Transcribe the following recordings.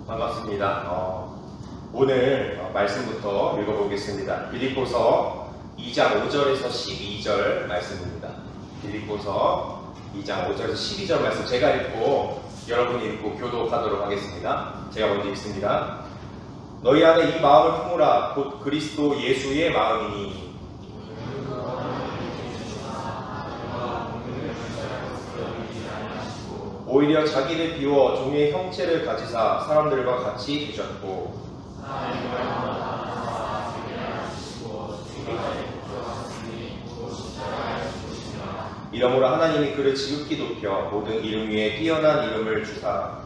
반갑습니다. 오늘 말씀부터 읽어보겠습니다. 빌립보서 2장 5절에서 12절 말씀입니다. 빌립보서 2장 5절에서 12절 말씀 제가 읽고 여러분이 읽고 교독하도록 하겠습니다. 제가 먼저 읽습니다. 너희 안에 이 마음을 품으라. 곧 그리스도 예수의 마음이니 오히려 자기를 비워 종의 형체를 가지사 사람들과 같이 계셨고 이러므로 하나님이 그를 지극히 높여 모든 이름 위에 뛰어난 이름을 주사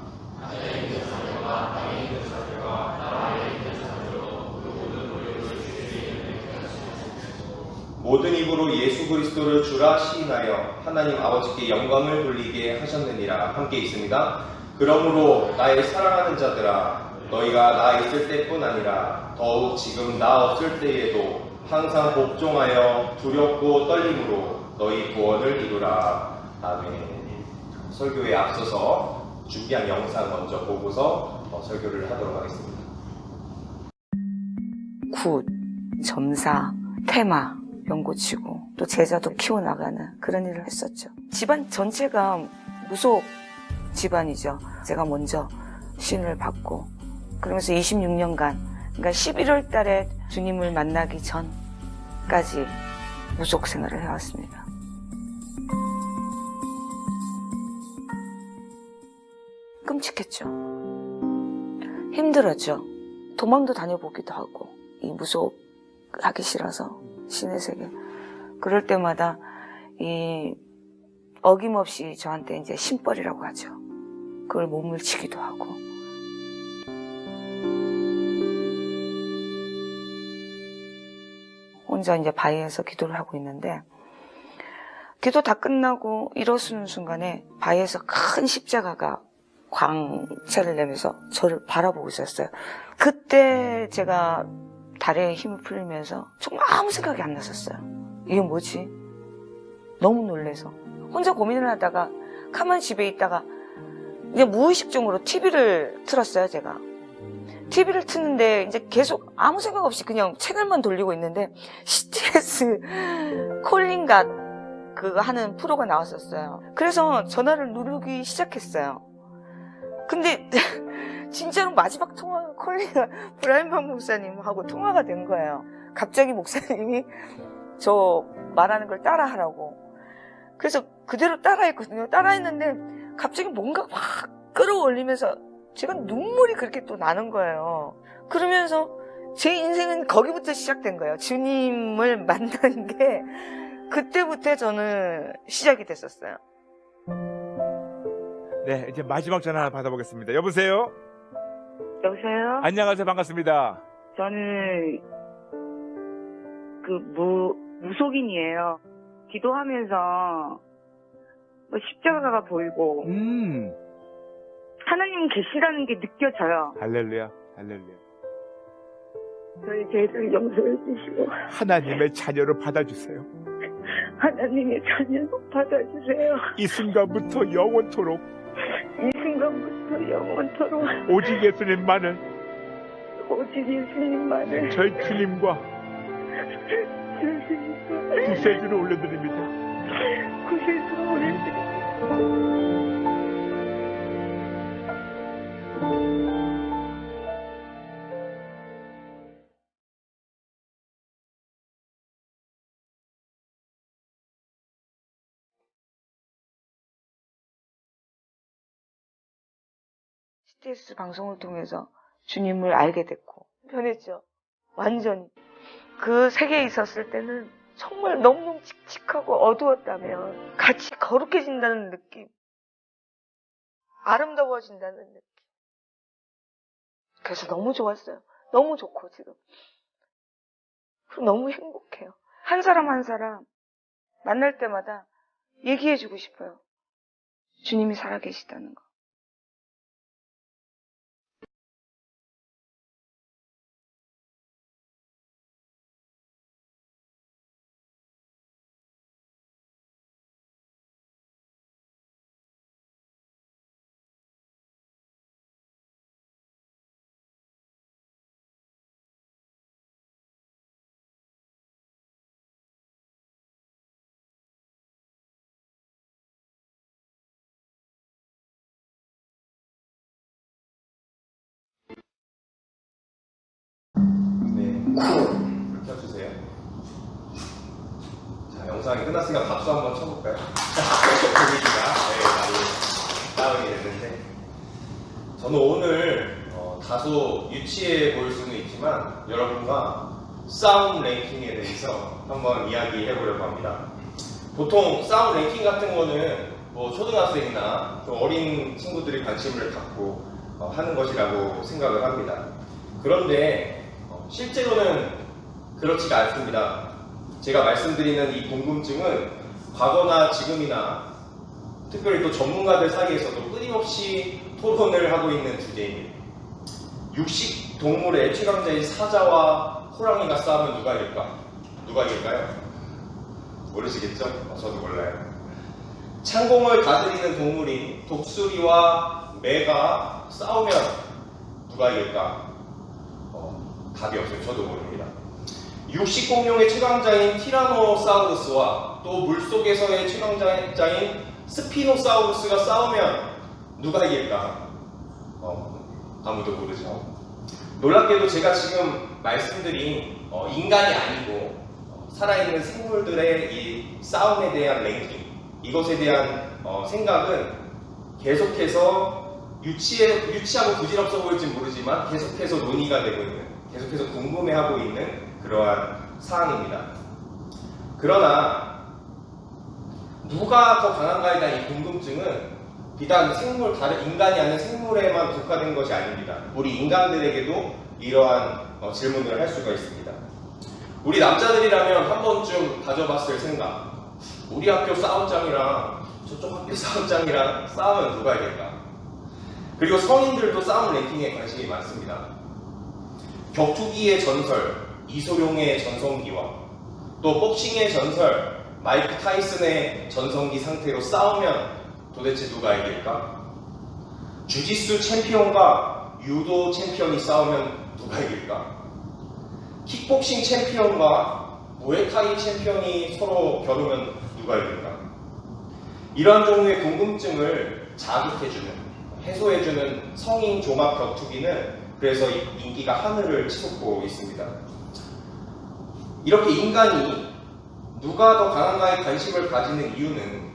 모든 입으로 예수 그리스도를 주라 시인하여 하나님 아버지께 영광을 돌리게 하셨느니라. 함께 있습니다. 그러므로 나의 사랑하는 자들아 너희가 나 있을 때뿐 아니라 더욱 지금 나 없을 때에도 항상 복종하여 두렵고 떨림으로 너희 구원을 이루라. 아멘. 설교에 앞서서 준비한 영상 먼저 보고서 설교를 하도록 하겠습니다. 굿, 점사, 테마 이런 거 치고 또 제자도 키워나가는 그런 일을 했었죠. 집안 전체가 무속 집안이죠. 제가 먼저 신을 받고 그러면서 26년간 그러니까 11월 달에 주님을 만나기 전까지 무속 생활을 해왔습니다. 끔찍했죠. 힘들었죠. 도망도 다녀보기도 하고 이 무속 하기 싫어서 신의 세계. 그럴 때마다 이 어김없이 저한테 이제 신벌이라고 하죠. 그걸 몸을 치기도 하고. 혼자 이제 바위에서 기도를 하고 있는데 기도 다 끝나고 일어서는 순간에 바위에서 큰 십자가가 광채를 내면서 저를 바라보고 있었어요. 그때 제가 다리에 힘을 풀리면서 정말 아무 생각이 안 났었어요. 이게 뭐지? 너무 놀래서 혼자 고민을 하다가 가만히 집에 있다가 이제 무의식적으로 TV를 틀었어요. 제가 TV를 트는데 이제 계속 아무 생각 없이 그냥 채널만 돌리고 있는데 CTS 콜링가 그거 하는 프로가 나왔었어요. 그래서 전화를 누르기 시작했어요. 근데 진짜로 마지막 통화 콜링가 브라임방 목사님하고 통화가 된 거예요. 갑자기 목사님이 저 말하는 걸 따라하라고. 그래서 그대로 따라했거든요. 따라했는데 갑자기 뭔가 확 끌어올리면서 제가 눈물이 그렇게 또 나는 거예요. 그러면서 제 인생은 거기부터 시작된 거예요. 주님을 만난 게 그때부터 저는 시작이 됐었어요. 네, 이제 마지막 전화 하나 받아보겠습니다. 여보세요? 여보세요? 안녕하세요. 반갑습니다. 저는 무속인이에요. 기도하면서 십자가가 보이고 하나님 계시라는 게 느껴져요. 할렐루야, 할렐루야. 저희 죄를 용서해 주시고 하나님의 자녀로 받아주세요. 하나님의 자녀로 받아주세요. 이 순간부터 영원토록 이 순간부터 영원토록 오직 예수님만을 오직 예수님만을 저희 주님과 주시니까 구세주를 올려드립니다. 구세주를 올려드립니다. CTS 방송을 통해서 주님을 알게 됐고 변했죠. 완전히. 그 세계에 있었을 때는 정말 너무너무 칙칙하고 어두웠다면 같이 거룩해진다는 느낌, 아름다워진다는 느낌. 그래서 너무 좋았어요. 너무 좋고 지금 너무 행복해요. 한 사람 한 사람 만날 때마다 얘기해주고 싶어요. 주님이 살아계시다는 거. 불 켜주세요. 자, 영상이 끝났으니까 박수 한번 쳐볼까요? 분위기가 많이 다운이 됐는데, 저는 오늘 다소 유치해 보일 수는 있지만 여러분과 싸움 랭킹에 대해서 한번 이야기해 보려고 합니다. 보통 싸움 랭킹 같은 거는 뭐 초등학생이나 좀 어린 친구들이 관심을 갖고 하는 것이라고 생각을 합니다. 그런데 실제로는 그렇지가 않습니다. 제가 말씀드리는 이 궁금증은 과거나 지금이나 특별히 또 전문가들 사이에서도 끊임없이 토론을 하고 있는 주제입니다. 육식 동물의 최강자인 사자와 호랑이가 싸우면 누가 이길까? 누가 이길까요? 모르시겠죠? 저도 몰라요. 창공을 다스리는 동물인 독수리와 매가 싸우면 누가 이길까? 답이 없어요. 저도 모릅니다. 육식 공룡의 최강자인 티라노사우루스와 또 물속에서의 최강자인 스피노사우루스가 싸우면 누가 이길까? 아무도 모르죠. 놀랍게도 제가 지금 말씀드린 인간이 아니고 살아있는 생물들의 이 싸움에 대한 랭킹, 이것에 대한 생각은 계속해서 유치하고 부질없어 보일지 모르지만 계속해서 논의가 되고 있는, 계속해서 궁금해하고 있는 그러한 사항입니다. 그러나 누가 더 강한가에 대한 이 궁금증은 비단 다른 인간이 아닌 생물에만 국한된 것이 아닙니다. 우리 인간들에게도 이러한 질문을 할 수가 있습니다. 우리 남자들이라면 한 번쯤 가져봤을 생각, 우리 학교 싸움장이랑 저쪽 학교 싸움장이랑 싸우면 누가 이길까? 그리고 성인들도 싸움 랭킹에 관심이 많습니다. 격투기의 전설, 이소룡의 전성기와 또 복싱의 전설, 마이크 타이슨의 전성기 상태로 싸우면 도대체 누가 이길까? 주짓수 챔피언과 유도 챔피언이 싸우면 누가 이길까? 킥복싱 챔피언과 무에타이 챔피언이 서로 겨루면 누가 이길까? 이러한 종류의 궁금증을 자극해주는, 해소해주는 성인 종합 격투기는 그래서 인기가 하늘을 치솟고 있습니다. 이렇게 인간이 누가 더 강한가에 관심을 가지는 이유는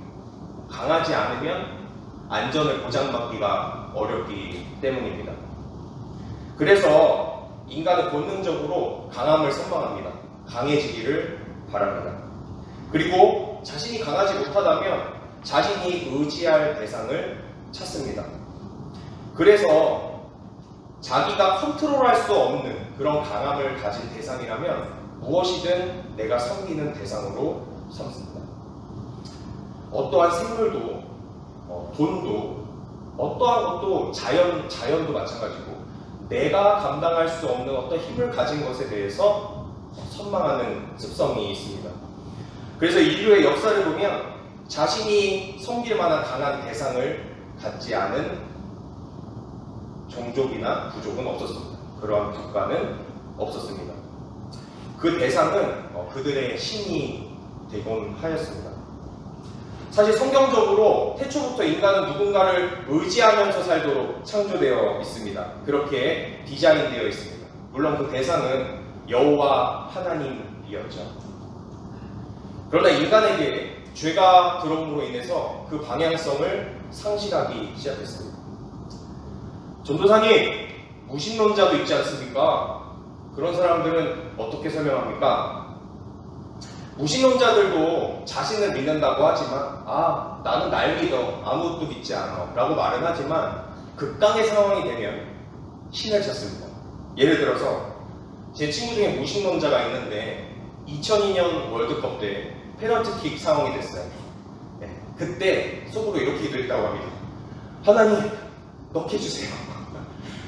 강하지 않으면 안전을 보장받기가 어렵기 때문입니다. 그래서 인간은 본능적으로 강함을 선망합니다. 강해지기를 바랍니다. 그리고 자신이 강하지 못하다면 자신이 의지할 대상을 찾습니다. 그래서 자기가 컨트롤할 수 없는 그런 강함을 가진 대상이라면 무엇이든 내가 섬기는 대상으로 삼습니다. 어떠한 생물도, 돈도, 어떠한 것도 자연도 마찬가지고 내가 감당할 수 없는 어떤 힘을 가진 것에 대해서 선망하는 습성이 있습니다. 그래서 인류의 역사를 보면 자신이 섬길 만한 강한 대상을 갖지 않은 종족이나 부족은 없었습니다. 그러한 국가는 없었습니다. 그 대상은 그들의 신이 되곤 하였습니다. 사실 성경적으로 태초부터 인간은 누군가를 의지하면서 살도록 창조되어 있습니다. 그렇게 디자인되어 있습니다. 물론 그 대상은 여호와 하나님이었죠. 그러나 인간에게 죄가 들어옴으로 인해서 그 방향성을 상실하기 시작했습니다. 전도사님, 무신론자도 있지 않습니까? 그런 사람들은 어떻게 설명합니까? 무신론자들도 자신을 믿는다고 하지만 나는 날 믿어, 아무것도 믿지 않아 라고 말은 하지만 극강의 상황이 되면 신을 찾습니다. 예를 들어서 제 친구 중에 무신론자가 있는데 2002년 월드컵 때 페널티킥 상황이 됐어요. 그때 속으로 이렇게 기도했다고 합니다. 하나님 넣게 해주세요.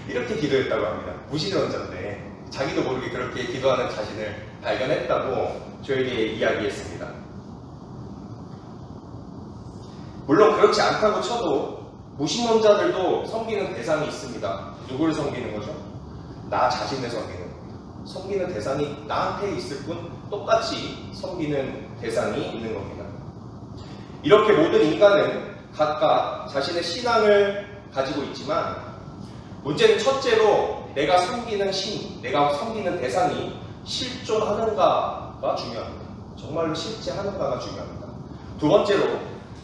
이렇게 기도했다고 합니다. 무신론자인데 자기도 모르게 그렇게 기도하는 자신을 발견했다고 저에게 이야기했습니다. 물론 그렇지 않다고 쳐도 무신론자들도 섬기는 대상이 있습니다. 누구를 섬기는 거죠? 나 자신을 섬기는 겁니다. 섬기는 대상이 나한테 있을 뿐 똑같이 섬기는 대상이 있는 겁니다. 이렇게 모든 인간은 각각 자신의 신앙을 가지고 있지만 문제는 첫째로 내가 섬기는 신, 내가 섬기는 대상이 실존하는가가 중요합니다. 정말로 실제하는가가 중요합니다. 두 번째로,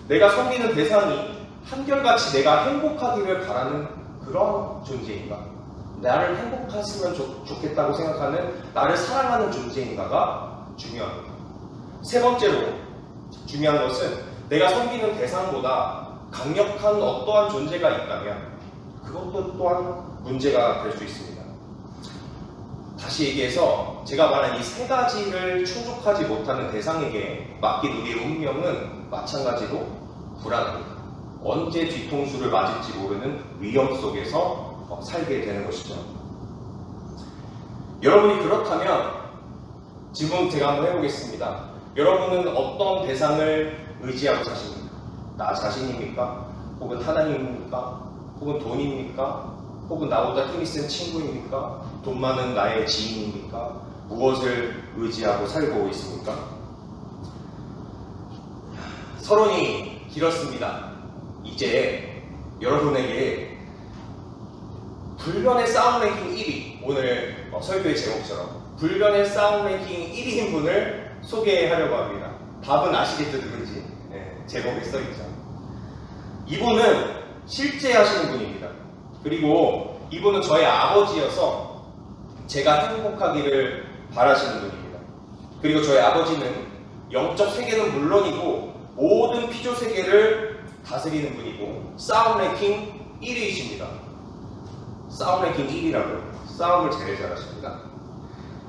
내가 섬기는 대상이 한결같이 내가 행복하기를 바라는 그런 존재인가? 나를 행복했으면 좋겠다고 생각하는, 나를 사랑하는 존재인가가 중요합니다. 세 번째로 중요한 것은, 내가 섬기는 대상보다 강력한 어떠한 존재가 있다면 그것도 또한 문제가 될 수 있습니다. 다시 얘기해서 제가 말한 이 세 가지를 충족하지 못하는 대상에게 맡긴 우리의 운명은 마찬가지로 불안합니다. 언제 뒤통수를 맞을지 모르는 위험 속에서 살게 되는 것이죠. 여러분이 그렇다면 질문 제가 한번 해보겠습니다. 여러분은 어떤 대상을 의지하고 사십니까? 나 자신입니까? 혹은 하나님입니까? 혹은 돈입니까? 혹은 나보다 힘이 센 친구입니까? 돈 많은 나의 지인입니까? 무엇을 의지하고 살고 있습니까? 서론이 길었습니다. 이제 여러분에게 불변의 싸움 랭킹 1위, 오늘 설교의 제목처럼 불변의 싸움 랭킹 1위인 분을 소개하려고 합니다. 답은 아시겠죠, 누군지? 네, 제목에 써있죠. 이분은 실제 하시는 분입니다. 그리고 이분은 저의 아버지여서 제가 행복하기를 바라시는 분입니다. 그리고 저희 아버지는 영적 세계는 물론이고 모든 피조 세계를 다스리는 분이고 싸움 랭킹 1위이십니다. 싸움 랭킹 1위라고요. 싸움을 제일 잘하십니다.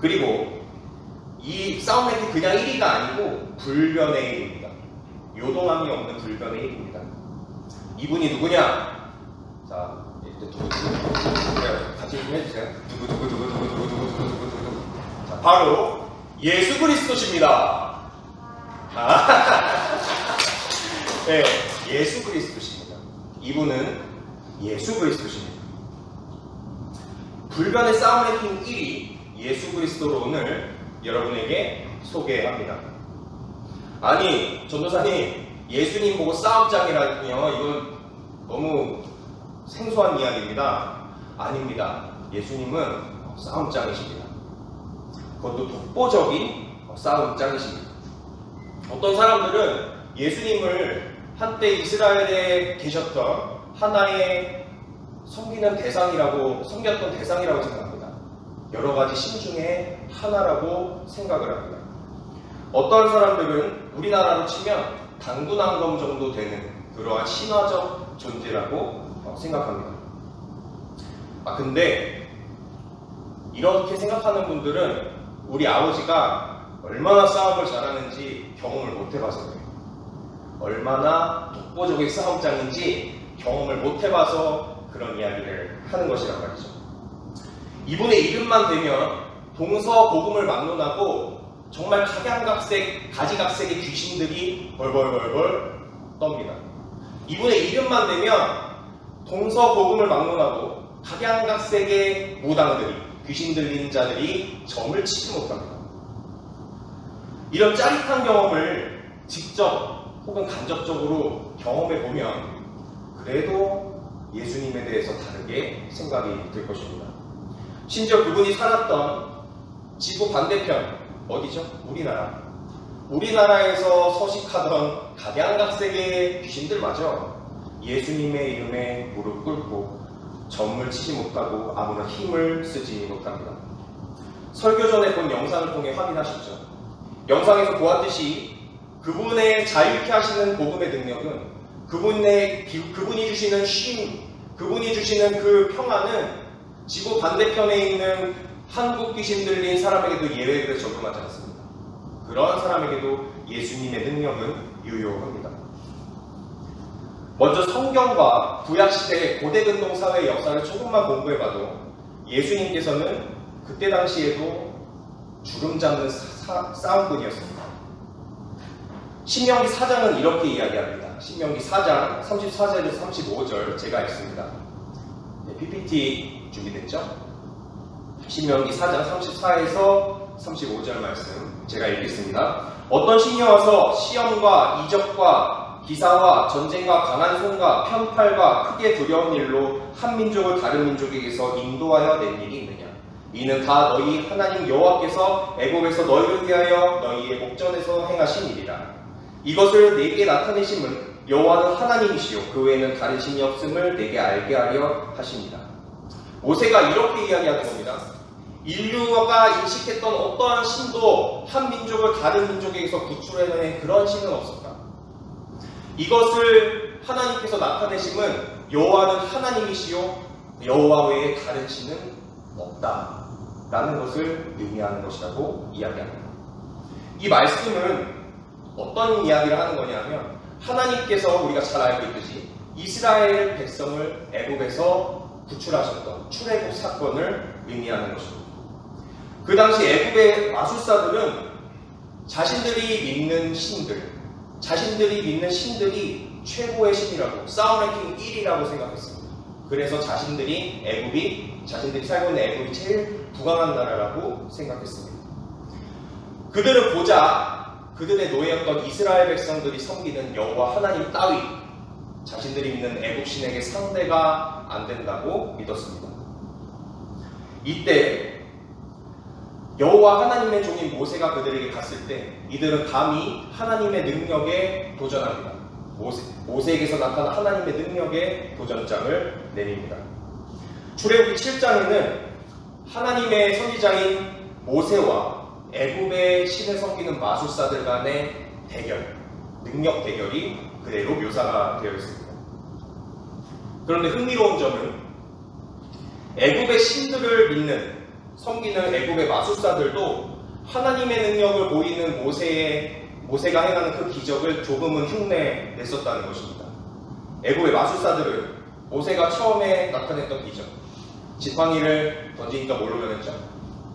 그리고 이 싸움 랭킹 그냥 1위가 아니고 불변의 1위입니다. 요동함이 없는 불변의 1위입니다. 이분이 누구냐? 자, 같이 좀 해주세요. 누구. 자, 바로 예수 그리스도십니다. 네, 예수 그리스도십니다. 이분은 예수 그리스도십니다. 불변의 싸움 랭킹 1위 예수 그리스도로 오늘 여러분에게 소개합니다. 아니, 전도사님, 예수님 보고 싸움장이라니요? 이건 너무 생소한 이야기입니다. 아닙니다. 예수님은 싸움장이십니다. 그것도 독보적인 싸움장이십니다. 어떤 사람들은 예수님을 한때 이스라엘에 계셨던 하나의 섬겼던 대상이라고 생각합니다. 여러 가지 신 중에 하나라고 생각을 합니다. 어떤 사람들은 우리나라로 치면 당군왕검 정도 되는 그러한 신화적 존재라고 생각합니다. 근데 이렇게 생각하는 분들은 우리 아버지가 얼마나 싸움을 잘하는지 경험을 못 해봐서 그래요. 얼마나 독보적인 싸움장인지 경험을 못 해봐서 그런 이야기를 하는 것이란 말이죠. 이분의 이름만 되면 동서고금을 막론하고 정말 가지각색의 귀신들이 벌벌벌벌 떱니다. 이분의 이름만 되면 동서고금을 막론하고 각양각색의 무당들이, 귀신 들리는 자들이 점을 치지 못합니다. 이런 짜릿한 경험을 직접 혹은 간접적으로 경험해보면 그래도 예수님에 대해서 다르게 생각이 들 것입니다. 심지어 그분이 살았던 지구 반대편, 어디죠? 우리나라에서 서식하던 각양각색의 귀신들마저 예수님의 이름에 무릎 꿇고 점을 치지 못하고 아무런 힘을 쓰지 못합니다. 설교 전에 본 영상을 통해 확인하셨죠? 영상에서 보았듯이 그분의 자유케 하시는 복음의 능력은 그분이 주시는 쉼, 그분이 주시는 그 평안은 지구 반대편에 있는 한국 귀신 들린 사람에게도 예외를 적용하지 않습니다. 그러한 사람에게도 예수님의 능력은 유효합니다. 먼저 성경과 구약시대의 고대근동 사회의 역사를 조금만 공부해봐도 예수님께서는 그때 당시에도 주름 잡는 싸움꾼이었습니다. 신명기 4장은 이렇게 이야기합니다. 신명기 4장 34절에서 35절 제가 읽습니다. PPT 준비됐죠? 신명기 4장 34에서 35절 말씀 제가 읽겠습니다. 어떤 신이 와서 시험과 이적과 기사와 전쟁과 강한 손과 편팔과 크게 두려운 일로 한 민족을 다른 민족에게서 인도하여 낸 일이 있느냐? 이는 다 너희 하나님 여호와께서 애굽에서 너희를 위하여 너희의 목전에서 행하신 일이라. 이것을 내게 나타내심은 여호와는 하나님이시요 그 외에는 다른 신이 없음을 내게 알게 하려 하십니다. 모세가 이렇게 이야기하는 겁니다. 인류가 인식했던 어떠한 신도 한 민족을 다른 민족에게서 구출해내는 그런 신은 없었다. 이것을 하나님께서 나타내심은 여호와는 하나님이시요 여호와 외에 다른 신은 없다 라는 것을 의미하는 것이라고 이야기합니다. 이 말씀은 어떤 이야기를 하는 거냐면 하나님께서 우리가 잘 알고 있듯이 이스라엘 백성을 애굽에서 구출하셨던 출애굽 사건을 의미하는 것입니다. 그 당시 애굽의 마술사들은 자신들이 믿는 신들이 최고의 신이라고, 사운 랭킹 1위라고 생각했습니다. 그래서 자신들이 살고 있는 애굽이 제일 부강한 나라라고 생각했습니다. 그들은 고작 그들의 노예였던 이스라엘 백성들이 섬기는 여호와 하나님 따위 자신들이 믿는 애굽 신에게 상대가 안 된다고 믿었습니다. 이때 여호와 하나님의 종인 모세가 그들에게 갔을 때 이들은 감히 하나님의 능력에 도전합니다. 모세에게서 나타난 하나님의 능력에 도전장을 내립니다. 출애굽기 7장에는 하나님의 선지자인 모세와 애굽의 신을 섬기는 마술사들 간의 능력 대결이 그대로 묘사가 되어 있습니다. 그런데 흥미로운 점은 애굽의 신들을 섬기는 애굽의 마술사들도 하나님의 능력을 보이는 모세가 행하는 그 기적을 조금은 흉내냈었다는 것입니다. 애굽의 마술사들은 모세가 처음에 나타냈던 기적, 지팡이를 던지니까 뭘로 변했죠?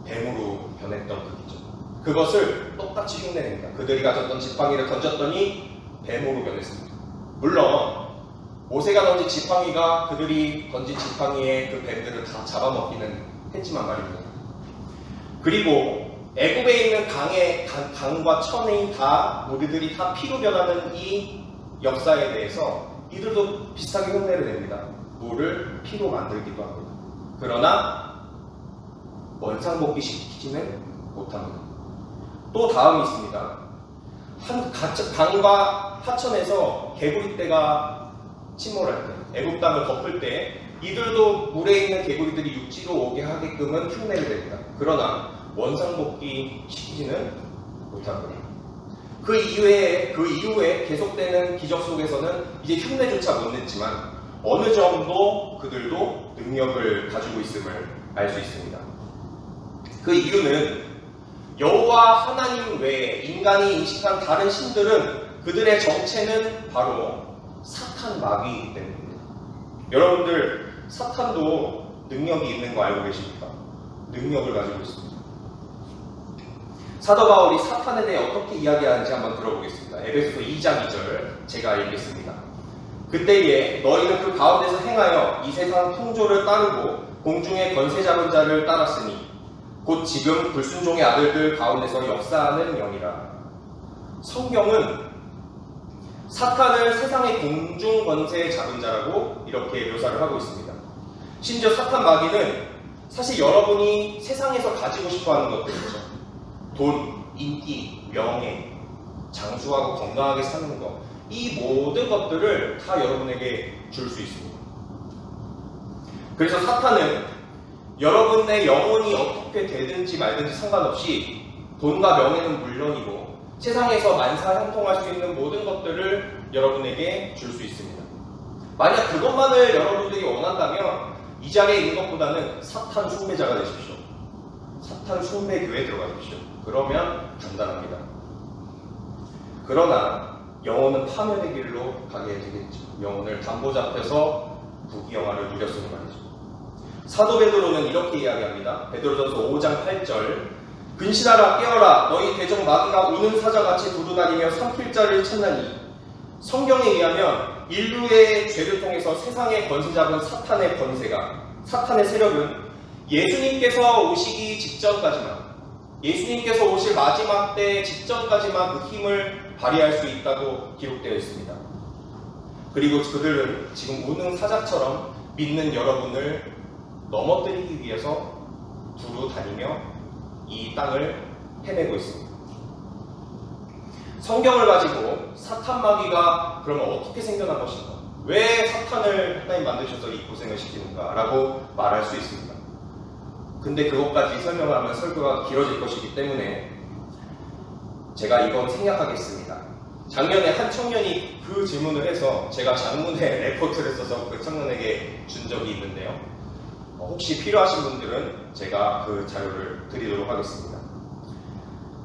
뱀으로 변했던 그 기적. 그것을 똑같이 흉내냅니다. 그들이 가졌던 지팡이를 던졌더니 뱀으로 변했습니다. 물론 모세가 던진 지팡이가 그들이 던진 지팡이의 그 뱀들을 다 잡아먹기는 했지만 말입니다. 그리고 애굽에 있는 강과 천이 우리들이 다 피로 변하는 이 역사에 대해서 이들도 비슷하게 흉내를 냅니다. 물을 피로 만들기도 합니다. 그러나 원상복귀 시키지는 못합니다. 또 다음이 있습니다. 강과 하천에서 개구리떼가 침몰할 때, 애굽 땅을 덮을 때 이들도 물에 있는 개구리들이 육지로 오게 하게끔은 흉내를 냅니다. 그러나 원상복귀 시키지는 못합니다. 그 이후에 계속되는 기적 속에서는 이제 흉내조차 못 냈지만 어느 정도 그들도 능력을 가지고 있음을 알 수 있습니다. 그 이유는 여호와 하나님 외에 인간이 인식한 다른 신들은 그들의 정체는 바로 사탄 마귀이기 때문입니다. 여러분들 사탄도 능력이 있는 거 알고 계십니까? 능력을 가지고 있습니다. 사도 바울이 사탄에 대해 어떻게 이야기하는지 한번 들어보겠습니다. 에베소서 2장 2절 제가 읽겠습니다. 그때에 너희는 그 가운데서 행하여 이 세상 통조를 따르고 공중의 권세 잡은 자를 따랐으니 곧 지금 불순종의 아들들 가운데서 역사하는 영이라. 성경은 사탄을 세상의 공중 권세에 잡은 자라고 이렇게 묘사를 하고 있습니다. 심지어 사탄 마귀는 사실 여러분이 세상에서 가지고 싶어하는 것들 있죠. 돈, 인기, 명예, 장수하고 건강하게 사는 것, 이 모든 것들을 다 여러분에게 줄 수 있습니다. 그래서 사탄은 여러분의 영혼이 어떻게 되든지 말든지 상관없이 돈과 명예는 물론이고 세상에서 만사형통할 수 있는 모든 것들을 여러분에게 줄 수 있습니다. 만약 그것만을 여러분들이 원한다면 이 자리에 있는 것보다는 사탄 숭배자가 되십시오. 사탄 숭배 교회에 들어가십시오. 그러면 간단합니다. 그러나 영혼은 파멸의 길로 가게 되겠죠. 영혼을 담보자 앞에서 부귀영화를 누렸으니 말이죠. 사도 베드로는 이렇게 이야기합니다. 베드로전서 5장 8절 근신하라 깨어라 너희 대적 마귀가 우는 사자같이 두루다니며 삼킬 자를 찾나니. 성경에 의하면 인류의 죄를 통해서 세상의 권세 잡은 사탄의 세력은 예수님께서 오시기 직전까지만, 예수님께서 오실 마지막 때 직전까지만 그 힘을 발휘할 수 있다고 기록되어 있습니다. 그리고 그들은 지금 우는 사자처럼 믿는 여러분을 넘어뜨리기 위해서 두루 다니며 이 땅을 헤매고 있습니다. 성경을 가지고 사탄 마귀가 그러면 어떻게 생겨난 것인가? 왜 사탄을 하나님 만드셔서 이 고생을 시키는가? 라고 말할 수 있습니다. 근데 그것까지 설명하면 설교가 길어질 것이기 때문에 제가 이건 생략하겠습니다. 작년에 한 청년이 그 질문을 해서 제가 장문에 레포트를 써서 그 청년에게 준 적이 있는데요. 혹시 필요하신 분들은 제가 그 자료를 드리도록 하겠습니다.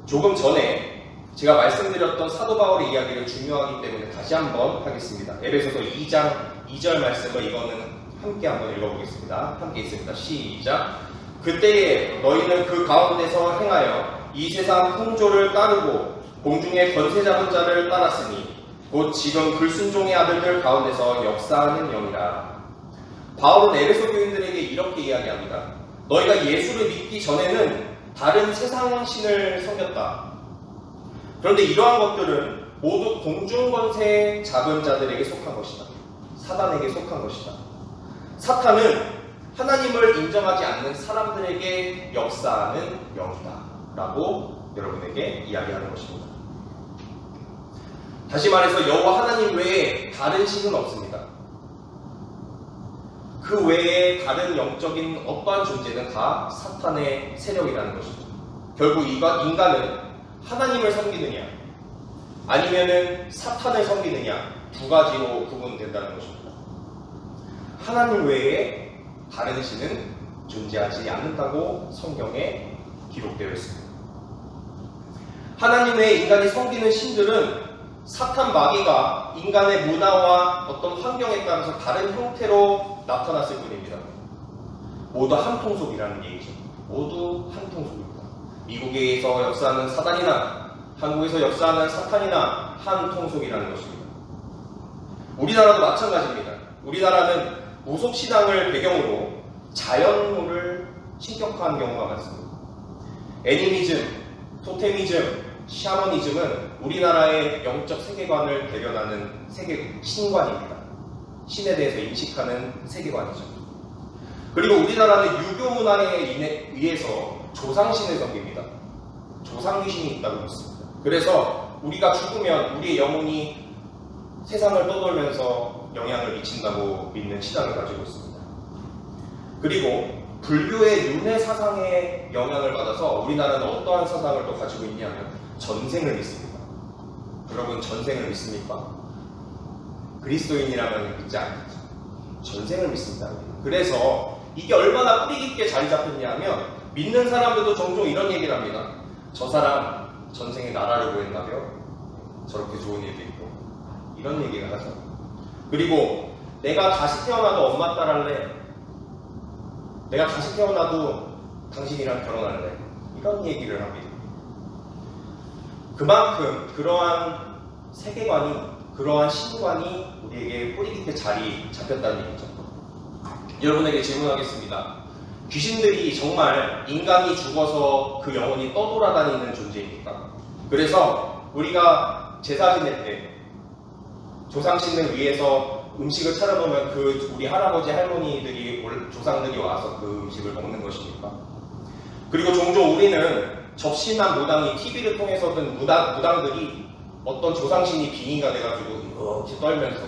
조금 전에 제가 말씀드렸던 사도 바울의 이야기를 중요하기 때문에 다시 한번 하겠습니다. 에베소서 2장 2절 말씀을 이거는 함께 한번 읽어보겠습니다. 함께 있습니다. 시작. 그때에 너희는 그 가운데서 행하여 이 세상 풍조를 따르고 공중의 권세 잡은 자를 따랐으니 곧 지금 불순종의 아들들 가운데서 역사하는 영이라. 바울은 에베소 교인들에게 이렇게 이야기합니다. 너희가 예수를 믿기 전에는 다른 세상 신을 섬겼다. 그런데 이러한 것들은 모두 공중권세 잡은 자들에게 속한 것이다. 사단에게 속한 것이다. 사탄은 하나님을 인정하지 않는 사람들에게 역사하는 영이다 라고 여러분에게 이야기하는 것입니다. 다시 말해서 여호와 하나님 외에 다른 신은 없습니다. 그 외에 다른 영적인 어떠한 존재는 다 사탄의 세력이라는 것입니다. 결국 인간은 하나님을 섬기느냐 아니면은 사탄을 섬기느냐 두 가지로 구분된다는 것입니다. 하나님 외에 다른 신은 존재하지 않는다고 성경에 기록되어 있습니다. 하나님 외에 인간이 섬기는 신들은 사탄 마귀가 인간의 문화와 어떤 환경에 따라서 다른 형태로 나타났을 뿐입니다. 모두 한 통속이라는 얘기죠. 모두 한 통속입니다. 미국에서 역사하는 사단이나 한국에서 역사하는 사탄이나 한 통속이라는 것입니다. 우리나라도 마찬가지입니다. 우리나라는 무속신앙을 배경으로 자연물을 신격화한 경우가 많습니다. 애니미즘, 토테미즘, 샤머니즘은 우리나라의 영적 세계관을 대변하는 신관입니다. 신에 대해서 인식하는 세계관이죠. 그리고 우리나라는 유교 문화에 의해서 조상신을 섬깁니다. 조상귀신이 있다고 믿습니다. 그래서 우리가 죽으면 우리의 영혼이 세상을 떠돌면서 영향을 미친다고 믿는 신앙을 가지고 있습니다. 그리고 불교의 윤회 사상에 영향을 받아서 우리나라는 어떠한 사상을 또 가지고 있냐면 전생을 믿습니다. 여러분 전생을 믿습니까? 그리스도인이라면 믿지 않겠죠. 전생을 믿습니다. 그래서 이게 얼마나 뿌리 깊게 자리 잡혔냐면 믿는 사람들도 종종 이런 얘기를 합니다. 저 사람 전생에 나라를 구했나벼? 저렇게 좋은 일도 있고 이런 얘기를 하죠. 그리고 내가 다시 태어나도 엄마 딸 할래. 내가 다시 태어나도 당신이랑 결혼할래. 이런 얘기를 합니다. 그만큼 그러한 세계관이, 그러한 신관이 우리에게 뿌리 깊게 자리 잡혔다는 얘기죠. 여러분에게 질문하겠습니다. 귀신들이 정말 인간이 죽어서 그 영혼이 떠돌아다니는 존재입니까? 그래서 우리가 제사 지낼 때 조상신을 위해서 음식을 차려놓으면 그 우리 할아버지 할머니들이 조상들이 와서 그 음식을 먹는 것입니까? 그리고 종종 우리는 접신한 무당이 TV를 통해서든 무당들이 어떤 조상신이 빙의가 돼가지고 이렇게 떨면서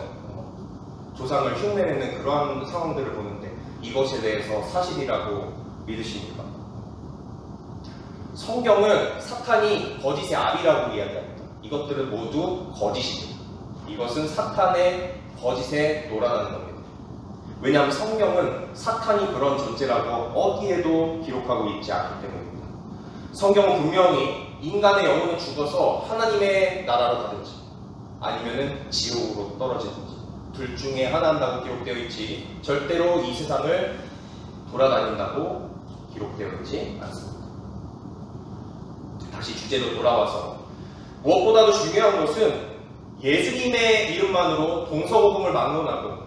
조상을 흉내내는 그러한 상황들을 보는데 이것에 대해서 사실이라고 믿으십니까? 성경은 사탄이 거짓의 아비라고 이야기합니다. 이것들은 모두 거짓입니다. 이것은 사탄의 거짓에 놀아나는 겁니다. 왜냐하면 성경은 사탄이 그런 존재라고 어디에도 기록하고 있지 않기 때문입니다. 성경은 분명히 인간의 영혼은 죽어서 하나님의 나라로 가든지 아니면은 지옥으로 떨어지든지 둘 중에 하나 한다고 기록되어 있지 절대로 이 세상을 돌아다닌다고 기록되어 있지 않습니다. 다시 주제로 돌아와서 무엇보다도 중요한 것은 예수님의 이름만으로 동서고금을 막론하고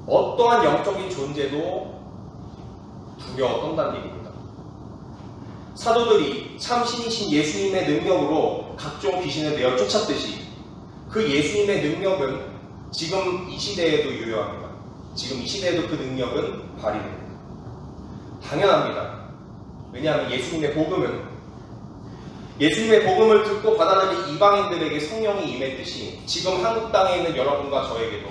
어떠한 영적인 존재도 두려워 떤다는 얘기입니다. 사도들이 참 신이신 예수님의 능력으로 각종 귀신을 내어 쫓았듯이 그 예수님의 능력은 지금 이 시대에도 유효합니다. 지금 이 시대에도 그 능력은 발휘됩니다. 당연합니다. 왜냐하면 예수님의 복음을 듣고 받아들인 이방인들에게 성령이 임했듯이 지금 한국 땅에 있는 여러분과 저에게도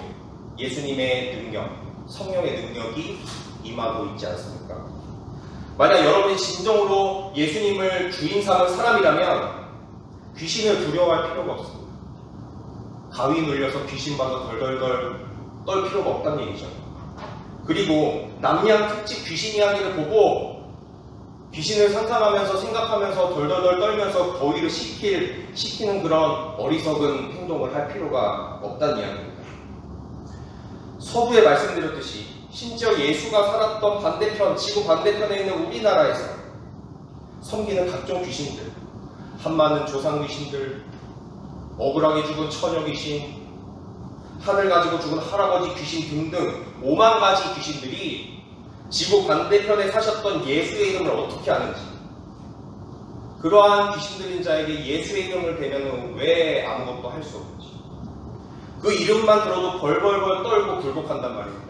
예수님의 능력, 성령의 능력이 임하고 있지 않습니까? 만약 여러분이 진정으로 예수님을 주인 삼은 사람이라면 귀신을 두려워할 필요가 없습니다. 가위 눌려서 귀신 봐서 덜덜덜 떨 필요가 없다는 얘기죠. 그리고 남양 특집 귀신 이야기를 보고 귀신을 상상하면서 생각하면서 덜덜덜 떨면서 거위를 시키는 그런 어리석은 행동을 할 필요가 없다는 이야기입니다. 서두에 말씀드렸듯이 심지어 예수가 살았던 반대편, 지구 반대편에 있는 우리나라에서 섬기는 각종 귀신들, 한많은 조상 귀신들, 억울하게 죽은 처녀 귀신, 하늘 가지고 죽은 할아버지 귀신 등등 5만 가지 귀신들이 지구 반대편에 사셨던 예수의 이름을 어떻게 아는지, 그러한 귀신들인 자에게 예수의 이름을 대면 왜 아무것도 할 수 없는지, 그 이름만 들어도 벌벌벌 떨고 굴복한단 말입니다.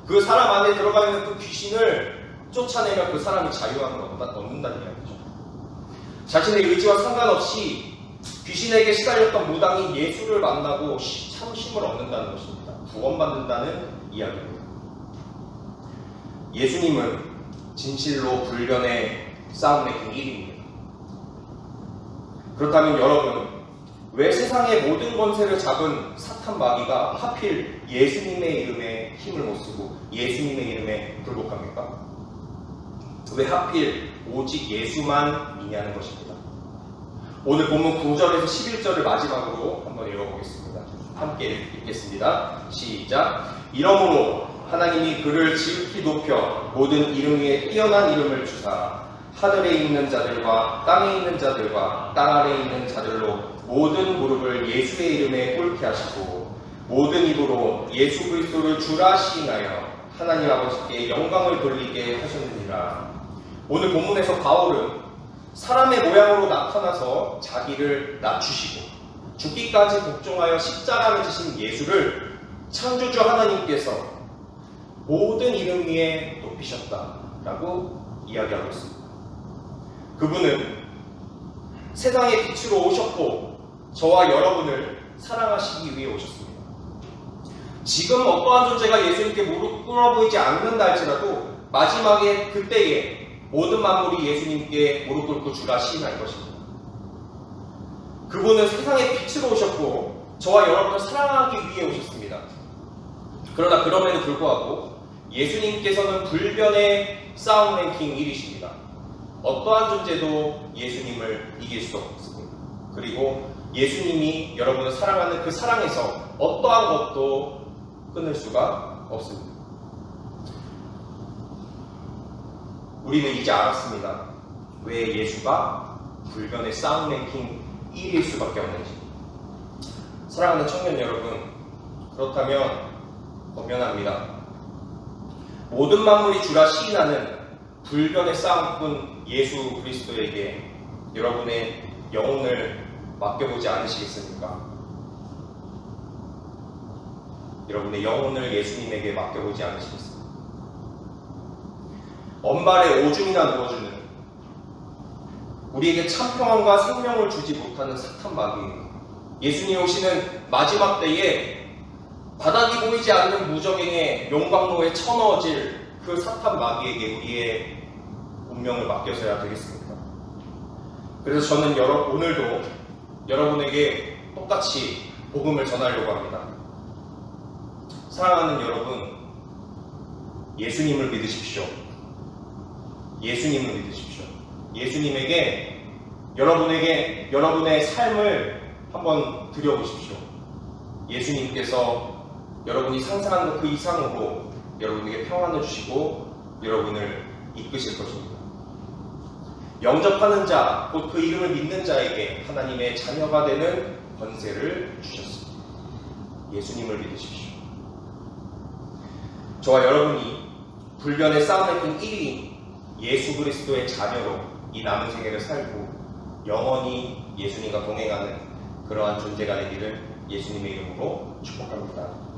그 사람 안에 들어가 있는 그 귀신을 쫓아내면 그 사람이 자유함을 얻는다는 이야기죠. 자신의 의지와 상관없이 귀신에게 시달렸던 무당이 예수를 만나고 참 힘을 얻는다는 것입니다. 구원받는다는 이야기입니다. 예수님은 진실로 불변의 싸움의 king 1위입니다. 그렇다면 여러분, 왜 세상의 모든 권세를 잡은 사탄 마귀가 하필 예수님의 이름에 힘을 못 쓰고 예수님의 이름에 굴복합니까? 왜 하필 오직 예수만 미냐는 것입니다. 오늘 본문 9절에서 11절을 마지막으로 한번 읽어보겠습니다. 함께 읽겠습니다. 시작. 이러므로 하나님이 그를 지극히 높여 모든 이름 위에 뛰어난 이름을 주사 하늘에 있는 자들과 땅에 있는 자들과 땅 아래에 있는 자들로 모든 무릎을 예수의 이름에 꿇게 하시고 모든 입으로 예수 그리스도를 주라 시인하여 하나님 아버지께 영광을 돌리게 하셨느니라. 오늘 본문에서 바울은 사람의 모양으로 나타나서 자기를 낮추시고 죽기까지 복종하여 십자가를 지신 예수를 창조주 하나님께서 모든 이름 위에 높이셨다라고 이야기하고 있습니다. 그분은 세상의 빛으로 오셨고 저와 여러분을 사랑하시기 위해 오셨습니다. 지금 어떠한 존재가 예수님께 무릎 꿇어 보이지 않는다 할지라도 마지막에 그때에 모든 만물이 예수님께 무릎 꿇고 주라 시인할 것입니다. 그분은 세상의 빛으로 오셨고 저와 여러분을 사랑하기 위해 오셨습니다. 그러나 그럼에도 불구하고 예수님께서는 불변의 싸움 랭킹 1위십니다. 어떠한 존재도 예수님을 이길 수 없습니다. 그리고 예수님이 여러분을 사랑하는 그 사랑에서 어떠한 것도 끊을 수가 없습니다. 우리는 이제 알았습니다. 왜 예수가 불변의 싸움 랭킹 1위일 수밖에 없는지. 사랑하는 청년 여러분, 그렇다면 권면합니다. 모든 만물이 주라 시인하는 불변의 싸움꾼 예수 그리스도에게 여러분의 영혼을 맡겨보지 않으시겠습니까? 여러분의 영혼을 예수님에게 맡겨보지 않으시겠습니까? 언발에 오줌이나 누워주는 우리에게 참평안과 생명을 주지 못하는 사탄 마귀입니다. 예수님 오시는 마지막 때에 바닥이 보이지 않는 무적행의 용광로에 쳐넣어질 그 사탄 마귀에게 우리의 운명을 맡겨서야 되겠습니까? 그래서 저는 오늘도 여러분에게 똑같이 복음을 전하려고 합니다. 사랑하는 여러분, 예수님을 믿으십시오. 예수님을 믿으십시오. 예수님에게 여러분에게 여러분의 삶을 한번 드려보십시오. 예수님께서 여러분이 상상하는 것 그 이상으로 여러분에게 평안을 주시고 여러분을 이끄실 것입니다. 영접하는 자, 곧 그 이름을 믿는 자에게 하나님의 자녀가 되는 권세를 주셨습니다. 예수님을 믿으십시오. 저와 여러분이 불변의 싸움의 1위인 예수 그리스도의 자녀로 이 남은 생애를 살고 영원히 예수님과 동행하는 그러한 존재가 되기를 예수님의 이름으로 축복합니다.